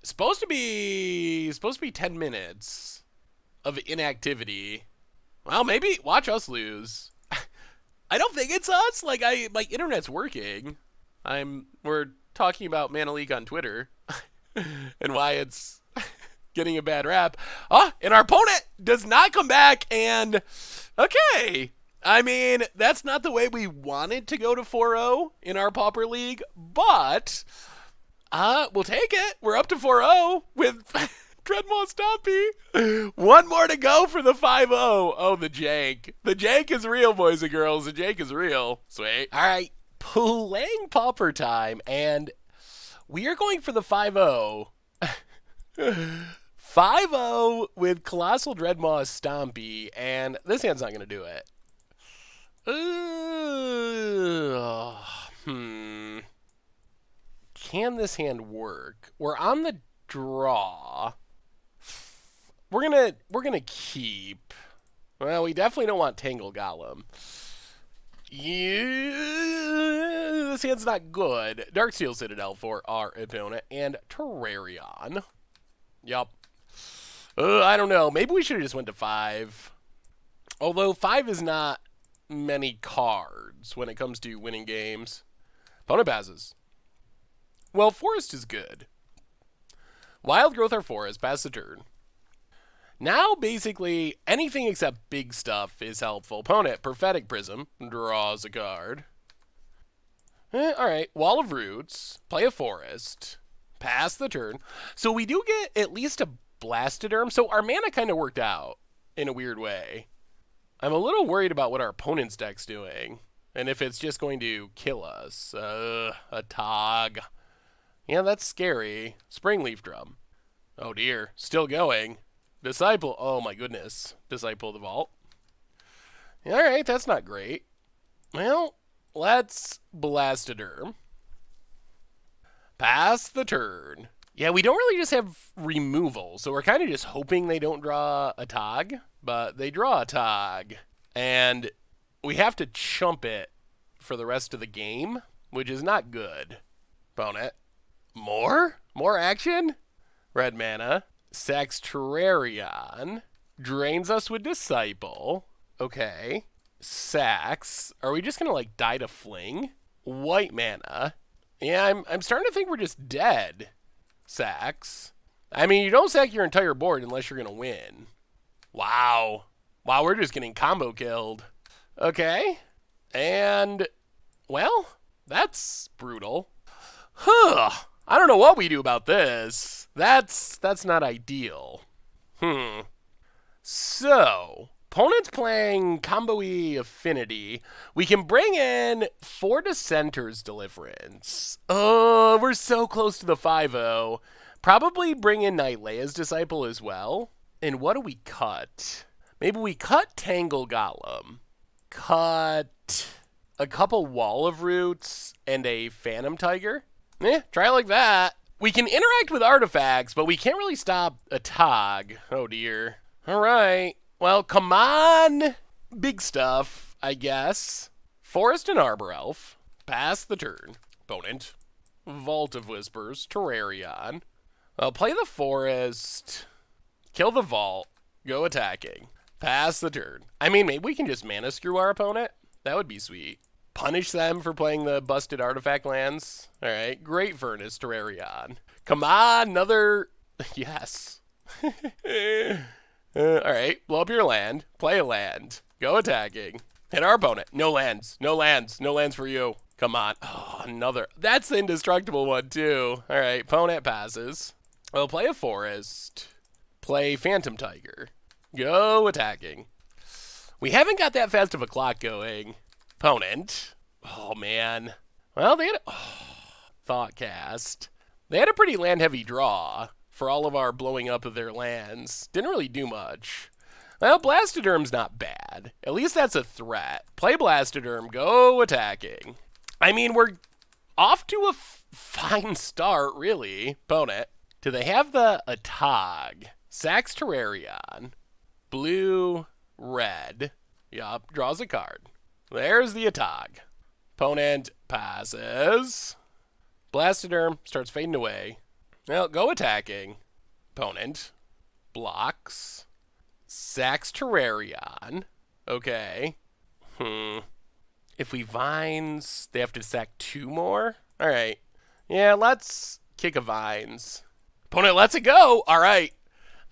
It's supposed to be 10 minutes of inactivity. Well, maybe watch us lose. I don't think it's us. Like my internet's working. We're talking about Mana League on Twitter and why it's getting a bad rap. Oh, and our opponent does not come back, and okay. I mean, that's not the way we wanted to go to 4-0 in our Pauper League, but we'll take it. We're up to 4-0 with Dreadmaw Stompy. One more to go for the 5-0. Oh, the jank. The jank is real, boys and girls. The jank is real. Sweet. All right. Playing Pauper time, and we are going for the 5-0. 5-0 with Colossal Dreadmaw Stompy, and this hand's not going to do it. Can this hand work? We're on the draw. We're gonna keep. Well, we definitely don't want Tangle Golem. Yeah, this hand's not good. Darksteel Citadel for our opponent, and Terrarion. Yup. I don't know. Maybe we should have just went to 5. Although 5 is not many cards when it comes to winning games. Opponent passes. Well, Forest is good. Wild Growth or Forest, pass the turn. Now, basically, anything except big stuff is helpful. Opponent, Prophetic Prism, draws a card. Alright, Wall of Roots, play a Forest, pass the turn. So we do get at least a Blastoderm, so our mana kind of worked out in a weird way. I'm a little worried about what our opponent's deck's doing, and if it's just going to kill us. A Tog. Yeah, that's scary. Springleaf Drum. Oh dear, still going. Disciple, oh my goodness. Disciple of the Vault. Alright, that's not great. Well, let's Blastoderm. Pass the turn. Yeah, we don't really just have removal, so we're kind of just hoping they don't draw a Tog, but they draw a Tog. And we have to chump it for the rest of the game, which is not good. Opponent. More? More action? Red mana. Sacks Terrarion. Drains us with Disciple. Okay. Sacks. Are we just going to, like, die to Fling? White mana. Yeah, I'm starting to think we're just dead. Sacks. I mean, you don't sack your entire board unless you're going to win. Wow. Wow, we're just getting combo killed. Okay. And, well, that's brutal. Huh. I don't know what we do about this. That's not ideal. So, opponent's playing Combo-y Affinity. We can bring in 4 Dissenters Deliverance. Oh, we're so close to the 5-0. Probably bring in Nightleia's Disciple as well. And what do we cut? Maybe we cut Tangle Golem. Cut a couple Wall of Roots and a Phantom Tiger. Try it like that. We can interact with artifacts, but we can't really stop a Tog. Oh, dear. All right. Well, come on. Big stuff, I guess. Forest and Arbor Elf. Pass the turn. Opponent. Vault of Whispers. Terrarion. Well, play the Forest. Kill the Vault. Go attacking. Pass the turn. I mean, maybe we can just mana screw our opponent. That would be sweet. Punish them for playing the busted artifact lands. All right, Great Furnace, Terrarion. Come on, another... Yes. All right, blow up your land. Play a land. Go attacking. Hit our opponent. No lands. No lands. No lands for you. Come on. Oh, another. That's the indestructible one, too. All right, opponent passes. Well, play a Forest. Play Phantom Tiger. Go attacking. We haven't got that fast of a clock going. Opponent. Oh, man. Well, they had Thoughtcast. They had a pretty land-heavy draw for all of our blowing up of their lands. Didn't really do much. Well, Blastoderm's not bad. At least that's a threat. Play Blastoderm. Go attacking. I mean, we're off to a fine start, really. Opponent. Do they have the Atog? Sacks Terrarion. Blue, red. Yup, draws a card. There's the Atog. Opponent passes. Blastoderm starts fading away. Well, go attacking. Opponent blocks. Sacks Terrarion. Okay. If we Vines, they have to sack 2 more? Alright. Yeah, let's kick a Vines. Opponent lets it go. Alright.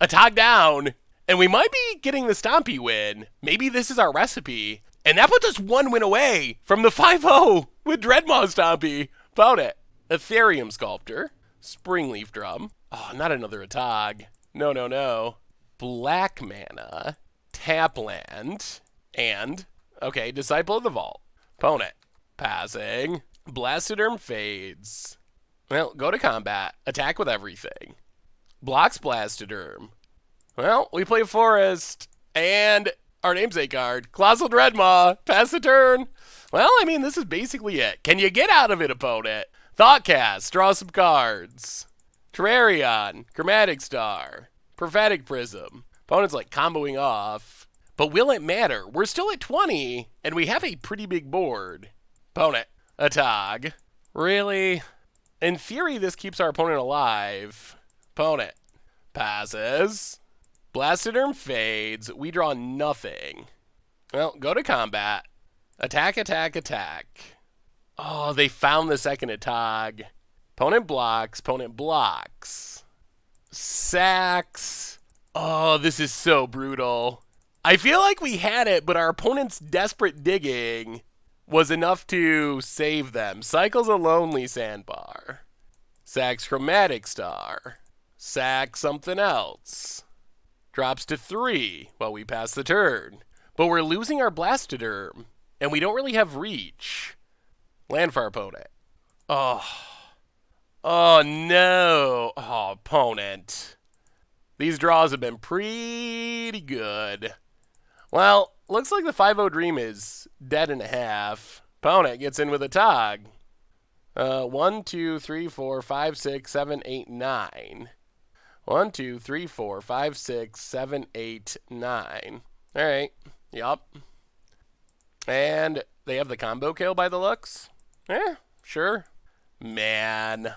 Atog down. And we might be getting the Stompy win. Maybe this is our recipe. And that puts us 1 win away from the 5-0 with Dreadmaw Stompy. Opponent. Ethereum Sculptor. Springleaf Drum. Oh, not another Atog. No, no, no. Black mana. Tap land. And, okay, Disciple of the Vault. Opponent. Passing. Blastoderm fades. Well, go to combat. Attack with everything. Blocks Blastoderm. Well, we play Forest. And our namesake card. Colossal Dreadmaw. Pass the turn. Well, I mean, this is basically it. Can you get out of it, opponent? Thoughtcast. Draw some cards. Terrarion. Chromatic Star. Prophetic Prism. Opponent's like comboing off. But will it matter? We're still at 20, and we have a pretty big board. Opponent. A Tog. Really? In theory, this keeps our opponent alive. Opponent. Passes. Blastoderm fades. We draw nothing. Well, go to combat. Attack, attack, attack. Oh, they found the second Tog. Opponent blocks. Opponent blocks. Sacks. Oh, this is so brutal. I feel like we had it, but our opponent's desperate digging was enough to save them. Cycles a Lonely Sandbar. Sacks Chromatic Star. Sacks something else. Drops to 3 while we pass the turn. But we're losing our Blastoderm, and we don't really have reach. Land for our opponent. Oh. Oh, no. Oh, opponent. These draws have been pretty good. Well, looks like the 5-0 Dream is dead in half. Opponent gets in with a Tog. 1, 2, 3, 4, 5, 6, 7, 8, 9. 1, 2, 3, 4, 5, 6, 7, 8, 9. All right. Yup. And they have the combo kill by the looks. Sure. Man.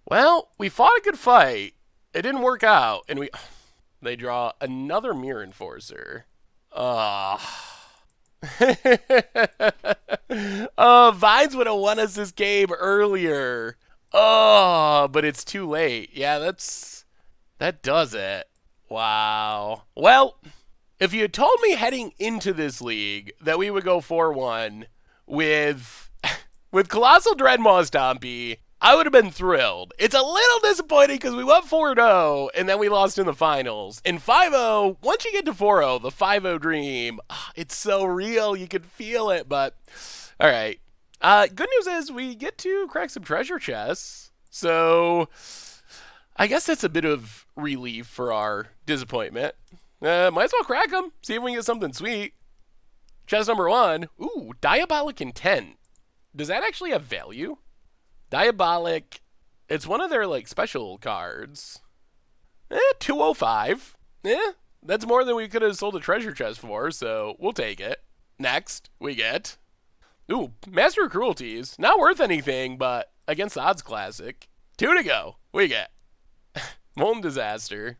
Well, we fought a good fight. It didn't work out, and they draw another Mirror Enforcer. Vines would have won us this game earlier. But it's too late. Yeah, that does it. Wow. Well, if you had told me heading into this league that we would go 4-1 with Colossal Dreadmaw Stompy, I would have been thrilled. It's a little disappointing because we went 4-0 and then we lost in the finals. In 5-0, once you get to 4-0, the 5-0 Dream, it's so real. You can feel it, but all right. Good news is we get to crack some treasure chests. So I guess that's a bit of relief for our disappointment. Might as well crack them. See if we can get something sweet. Chest number 1. Ooh, Diabolic Intent. Does that actually have value? Diabolic. It's one of their like special cards. 205. That's more than we could have sold a treasure chest for, so we'll take it. Next, we get... Ooh, Master of Cruelties. Not worth anything, but Against the Odds Classic. 2 to go. We get... Molten Disaster.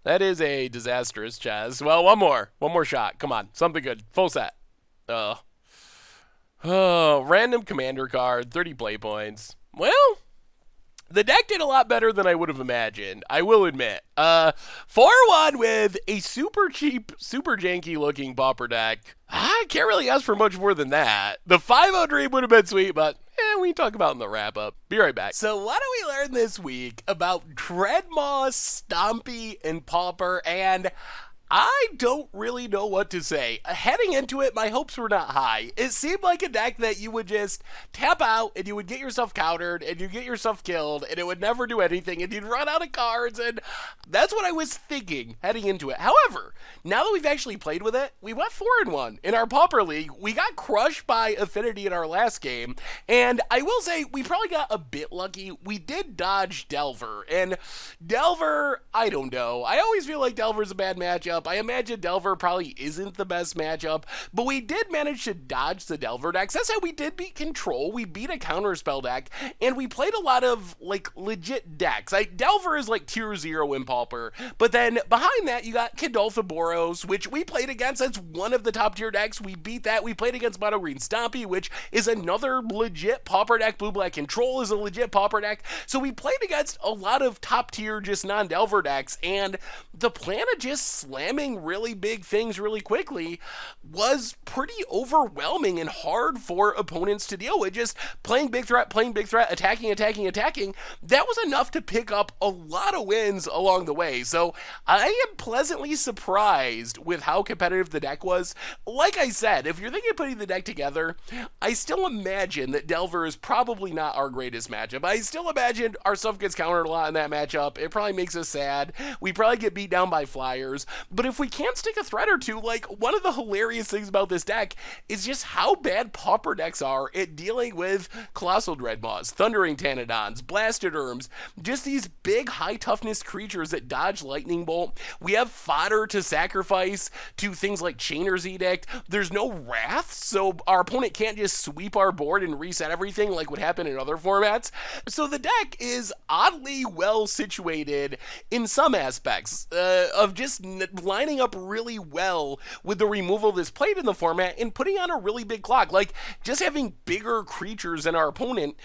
That is a disastrous chest. Well, one more. One more shot. Come on. Something good. Full set. Random commander card. 30 play points. Well, the deck did a lot better than I would have imagined, I will admit. 4-1 with a super cheap, super janky looking Pauper deck. I can't really ask for much more than that. The 5-0 Dream would have been sweet, but we can talk about in the wrap-up. Be right back. So what do we learn this week about Dreadmaw, Stompy, and Pauper? And I don't really know what to say. Heading into it, my hopes were not high. It seemed like a deck that you would just tap out and you would get yourself countered and you'd get yourself killed and it would never do anything and you'd run out of cards, and that's what I was thinking heading into it. However, now that we've actually played with it, we went 4-1 in our Pauper League. We got crushed by Affinity in our last game, and I will say we probably got a bit lucky. We did dodge Delver, and Delver, I don't know. I always feel like Delver's a bad matchup. I imagine Delver probably isn't the best matchup, but we did manage to dodge the Delver decks. That's how we did beat Control. We beat a counterspell deck, and we played a lot of like legit decks. Delver is like tier 0 in Pauper, but then behind that you got Kidoltha Boros, which we played against. That's one of the top tier decks. We beat that. We played against Mono Green Stompy, which is another legit Pauper deck. Blue Black Control is a legit Pauper deck. So we played against a lot of top tier just non-Delver decks, and the plan of just slam slamming really big things really quickly was pretty overwhelming and hard for opponents to deal with. Just playing big threat, attacking. That was enough to pick up a lot of wins along the way. So I am pleasantly surprised with how competitive the deck was. Like I said, if you're thinking of putting the deck together, I still imagine that Delver is probably not our greatest matchup. I still imagine our stuff gets countered a lot in that matchup. It probably makes us sad. We probably get beat down by flyers. But if we can't stick a threat or two, like, one of the hilarious things about this deck is just how bad Pauper decks are at dealing with Colossal Dreadmaws, Thundering Pteranodons, Blasted Erms, just these big high toughness creatures that dodge Lightning Bolt. We have fodder to sacrifice to things like Chainer's Edict. There's no Wrath, so our opponent can't just sweep our board and reset everything like would happen in other formats. So the deck is oddly well situated in some aspects of just lining up really well with the removal that's played in the format and putting on a really big clock. Like, just having bigger creatures than our opponent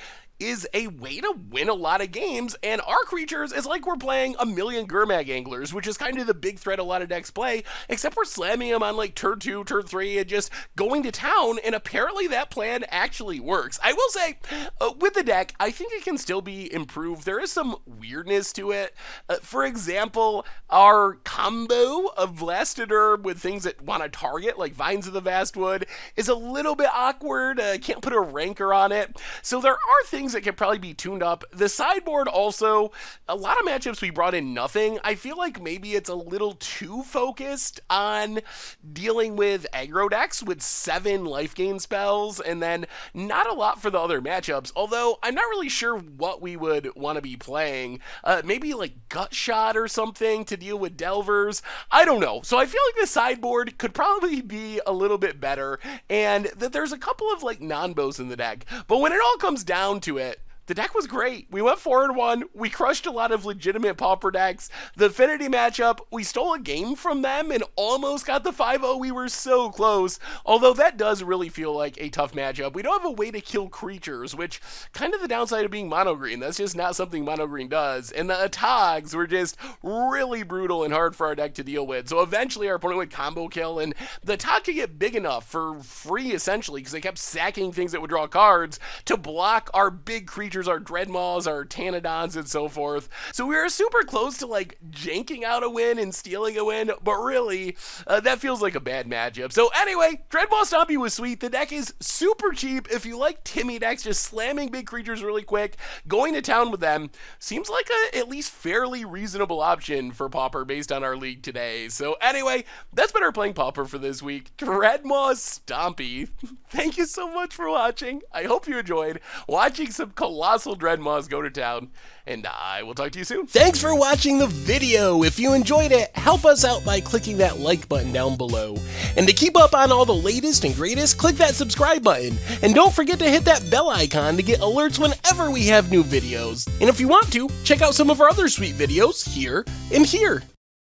is a way to win a lot of games, and our creatures is like we're playing a million Gurmag Anglers, which is kind of the big threat a lot of decks play, except we're slamming them on like turn 2, turn 3, and just going to town, and apparently that plan actually works. I will say, with the deck, I think it can still be improved. There is some weirdness to it. For example, our combo of Blasted Herb with things that want to target, like Vines of the Vastwood, is a little bit awkward. Can't put a rancor on it. So there are things that can probably be tuned up. The sideboard also, a lot of matchups we brought in nothing. I feel like maybe it's a little too focused on dealing with aggro decks with 7 life gain spells and then not a lot for the other matchups, although I'm not really sure what we would want to be playing. Maybe like Gut Shot or something to deal with Delvers. I don't know. So I feel like the sideboard could probably be a little bit better, and that there's a couple of like non-bows in the deck. But when it all comes down to it, the deck was great. We went 4-1. We crushed a lot of legitimate Pauper decks. The Affinity matchup, we stole a game from them and almost got the 5-0. We were so close. Although that does really feel like a tough matchup. We don't have a way to kill creatures, which kind of the downside of being mono green. That's just not something mono green does. And the Atags were just really brutal and hard for our deck to deal with. So eventually our opponent would combo kill, and the Atag could get big enough for free essentially because they kept sacking things that would draw cards to block our big creatures, our Dreadmaws, our Pteranodons, and so forth. So we were super close to like janking out a win and stealing a win, but really, that feels like a bad matchup. So anyway, Dreadmaw Stompy was sweet. The deck is super cheap. If you like Timmy decks, just slamming big creatures really quick, going to town with them, seems like a at least fairly reasonable option for Pauper based on our league today. So anyway, that's been our Playing Pauper for this week. Dreadmaw Stompy. Thank you so much for watching. I hope you enjoyed watching some Colossal Dreadmaws go to town, and I will talk to you soon. Thanks for watching the video. If you enjoyed it, help us out by clicking that like button down below. And to keep up on all the latest and greatest, click that subscribe button. And don't forget to hit that bell icon to get alerts whenever we have new videos. And if you want to, check out some of our other sweet videos here and here.